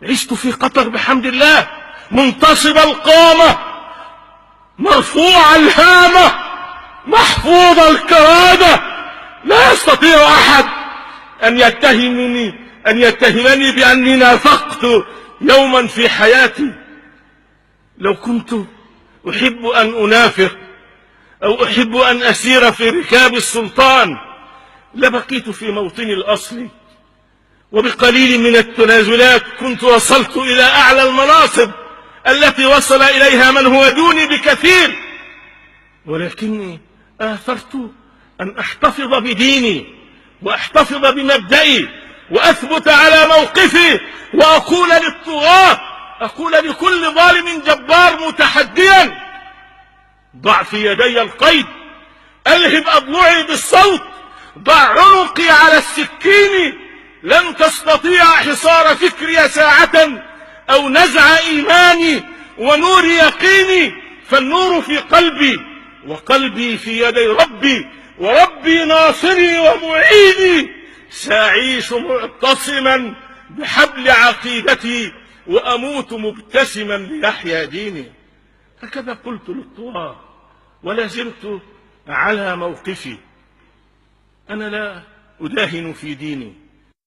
عشت في قطر بحمد الله منتصب القامة مرفوع الهامة محفوظ الكرامة. لا يستطيع أحد أن يتهمني بأني نافقت يوما في حياتي. لو كنت أحب أن أنافق أو أحب أن أسير في ركاب السلطان لبقيت في موطني الأصلي، وبقليل من التنازلات كنت وصلت إلى أعلى المناصب التي وصل إليها من هو دوني بكثير. ولكني آثرت أن أحتفظ بديني وأحتفظ بمبدئي وأثبت على موقفي، وأقول للطغاة، أقول لكل ظالم جبار متحديا: ضع في يدي القيد، ألهب أضلعي بالصوت، ضع عنقي على السكين، لن تستطيع حصار فكري ساعة أو نزع إيماني ونور يقيني، فالنور في قلبي وقلبي في يدي ربي، وربي ناصري ومعيني. سأعيش معتصما بحبل عقيدتي وأموت مبتسما ليحيا ديني. هكذا قلت للطغاة ولا زلت على موقفي. أنا لا أداهن في ديني،